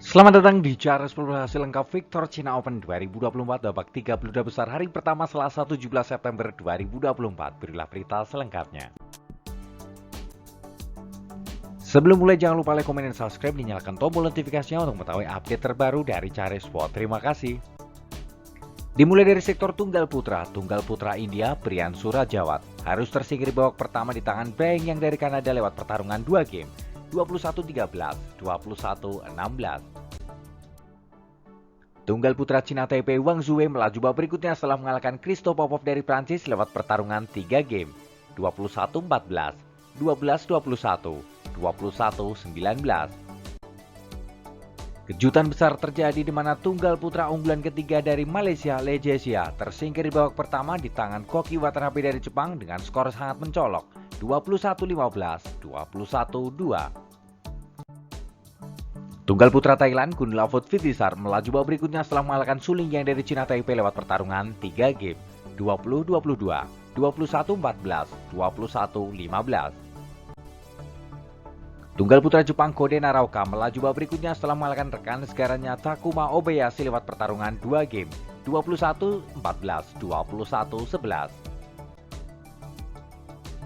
Selamat datang di Cara 10 hasil lengkap Victor China Open 2024 babak 32 besar hari pertama Selasa 17 September 2024. Berilah berita selengkapnya. Sebelum mulai jangan lupa like, komen, dan subscribe, dinyalakan tombol notifikasinya untuk mengetahui update terbaru dari Cara Sport. Terima kasih. Dimulai dari sektor tunggal putra India Brian Surajawat harus tersingkir babak pertama di tangan Beng yang dari Kanada lewat pertarungan 2 game 21-13, 21-16. Tunggal putra Cina Taipei Wang Zhuwei melaju babak berikutnya setelah mengalahkan Christo Popov dari Prancis lewat pertarungan 3 game 21-14, 12-21, 21-19. Kejutan besar terjadi di mana tunggal putra unggulan ketiga dari Malaysia, Le Jiesia, tersingkir di babak pertama di tangan Koki Watanabe dari Jepang dengan skor sangat mencolok 21-15, 21-2. Tunggal putra Thailand Kunlavut Vitisar melaju babak berikutnya setelah mengalahkan Suling yang dari Cina Taipei lewat pertarungan 3 game 20-22, 21-14, 21-15. Tunggal putra Jepang Kode Naraoka melaju babak berikutnya setelah mengalahkan rekan segaranya Takuma Obayashi lewat pertarungan 2 game 21-14, 21-11.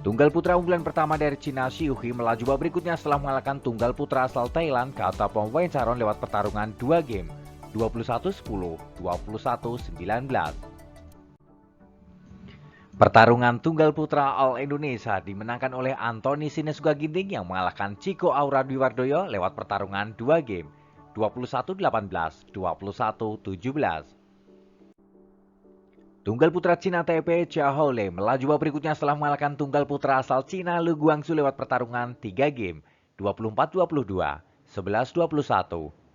Tunggal putra unggulan pertama dari Cina Xiuhi melaju babak berikutnya setelah mengalahkan tunggal putra asal Thailand Kautapong Waincharon lewat pertarungan 2 game 21-10, 21-19. Pertarungan tunggal putra All Indonesia dimenangkan oleh Anthony Sinesuga Ginting yang mengalahkan Chico Aura Dwiwardoyo lewat pertarungan 2 game 21-18, 21-17. Tunggal putra Cina Taipei Chia Haole melaju babak berikutnya setelah mengalahkan tunggal putra asal Cina Lu Guangzhou lewat pertarungan 3 game 24-22, 11-21, 21-18.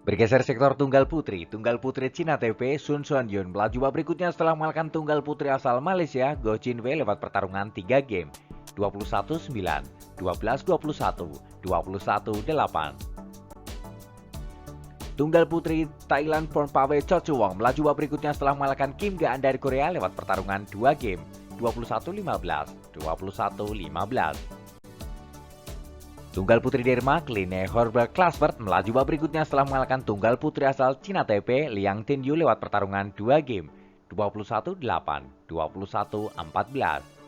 Bergeser sektor tunggal putri Cina Taipei Sun Xuanyun melaju babak berikutnya setelah mengalahkan tunggal putri asal Malaysia Goh Chin Wei lewat pertarungan 3 game 21-9, 12-21, 21-8. Tunggal putri Thailand Pornpawai Chochuwong melaju babak berikutnya setelah mengalahkan Kim Gaan dari Korea lewat pertarungan 2 game 21-15, 21-15. Tunggal putri Denmark Line Horberg Klasvert melaju babak berikutnya setelah mengalahkan tunggal putri asal Cina Taipei Liang Tinyu lewat pertarungan 2 game 21-8, 21-14.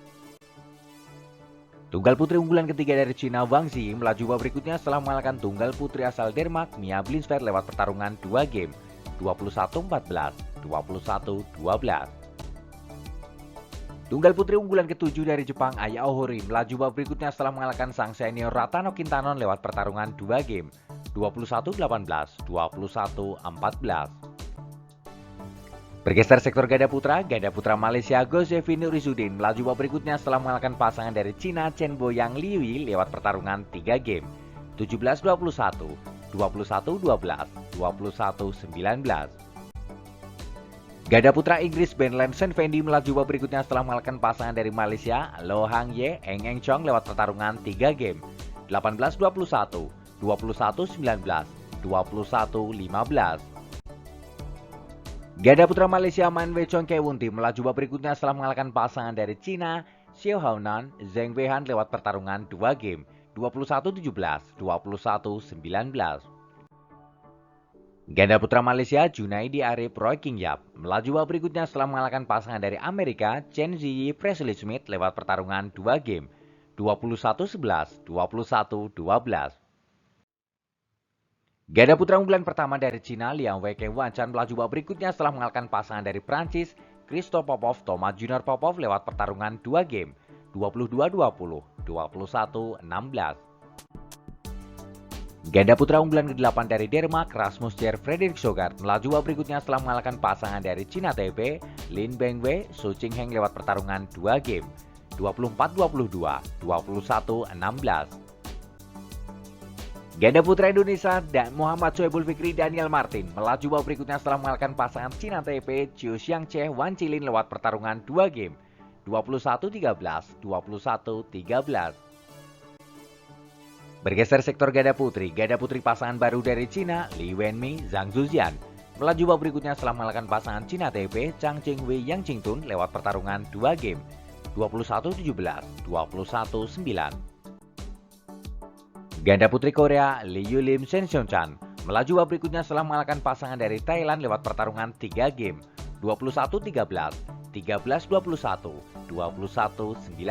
Tunggal putri unggulan ketiga dari Cina Wang Zi melaju babak berikutnya setelah mengalahkan tunggal putri asal Denmark Mia Blinsfeld lewat pertarungan 2 game 21-14, 21-12. Tunggal putri unggulan ketujuh dari Jepang Aya Ohori melaju babak berikutnya setelah mengalahkan sang senior Ratano Kintanon lewat pertarungan 2 game 21-18, 21-14. Bergeser sektor ganda putra Malaysia Gozevi Nurizudin melaju babak berikutnya setelah mengalahkan pasangan dari Cina Chen Boyang Liui lewat pertarungan 3 game 17-21, 21-12, 21-19. Ganda putra Inggris Ben Lanson Fendi melaju babak berikutnya setelah mengalahkan pasangan dari Malaysia Lo Hang Ye Eng Eng Chong lewat pertarungan 3 game 18-21, 21-19, 21-15. Ganda putra Malaysia Man Wei Chong Kewunti melaju babak berikutnya setelah mengalahkan pasangan dari Cina Xiao Haonan Zheng Weihan lewat pertarungan 2 game 21-17, 21-19. Ganda putra Malaysia Junaidi Arif Roy King Yap melaju babak berikutnya setelah mengalahkan pasangan dari Amerika Chen Ziyi Presley Smith lewat pertarungan 2 game 21-11, 21-12. Ganda putra unggulan pertama dari Cina Liang Weike Wanchan melaju babak berikutnya setelah mengalahkan pasangan dari Prancis Christo Popov Thomas Junior Popov lewat pertarungan 2 game 22-20, 21-16. Ganda putra unggulan ke-8 dari Denmark, Rasmus Kjær Frederik Sogard melaju babak berikutnya setelah mengalahkan pasangan dari Cina Taipei, Lin Bengwei, Su Qingheng lewat pertarungan 2 game, 24-22, 21-16. Ganda putra Indonesia dan Muhammad Soebul Fikri Daniel Martin melaju babak berikutnya setelah mengalahkan pasangan Cina Taipei, Chiu Xiangche, Wan Chilin lewat pertarungan 2 game, 21-13, 21-13. Bergeser sektor ganda putri pasangan baru dari Cina, Li Wenmi, Zhang Zuzian, melaju babak berikutnya setelah mengalahkan pasangan Cina Taipei, Chang Qingwei, Yang Qingtun lewat pertarungan 2 game, 21-17, 21-9. Ganda putri Korea Lee Yulim Shin Seung-chan melaju babak berikutnya setelah mengalahkan pasangan dari Thailand lewat pertarungan 3 game, 21-13, 13-21, 21-19.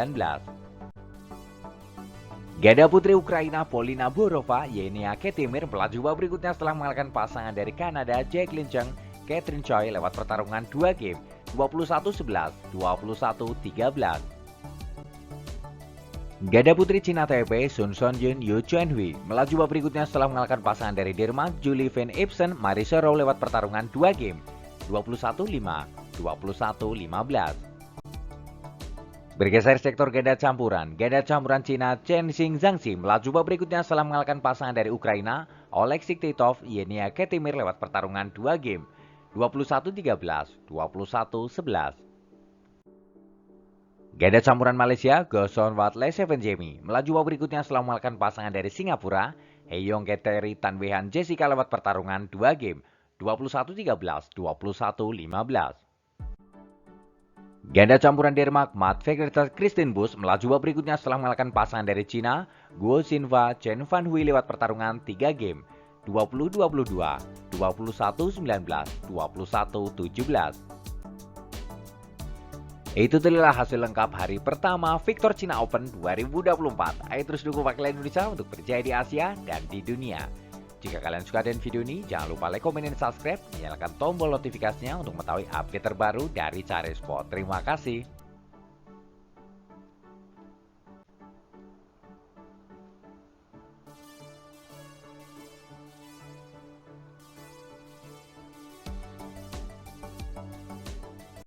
Ganda putri Ukraina Polina Borova Yenia Ketimir melaju babak berikutnya setelah mengalahkan pasangan dari Kanada Jacqueline Cheng Catherine Choi lewat pertarungan 2 game, 21-11, 21-13. Ganda putri Cina Taipei Sun Sonjun Yu Chuanhui melaju babak berikutnya setelah mengalahkan pasangan dari Denmark Julie Van Ipsen Marisa Rowe lewat pertarungan 2 game, 21-5, 21-15. Bergeser sektor ganda campuran Cina Chen Xing Zhangxi melaju babak berikutnya setelah mengalahkan pasangan dari Ukraina Oleksik Titov Yenia Ketimir lewat pertarungan 2 game, 21-13, 21-11. Ganda campuran Malaysia Gosson Watley Sevenjemi melaju babak berikutnya setelah mengalahkan pasangan dari Singapura Heyong Keteri Tan Wehan Jessica lewat pertarungan 2 game, 21-13, 21-15. Ganda campuran Denmark Matt Vegerter Kristin Busch melaju babak berikutnya setelah mengalahkan pasangan dari Cina Guo Xinhua Chen Fan Hui lewat pertarungan 3 game, 20-22, 21-19, 21-17. Itu adalah hasil lengkap hari pertama Victor China Open 2024. Ayo terus dukung wakil Indonesia untuk berjaya di Asia dan di dunia. Jika kalian suka dengan video ini, jangan lupa like, komen, dan subscribe. Nyalakan tombol notifikasinya untuk mengetahui update terbaru dari Cari Sport. Terima kasih.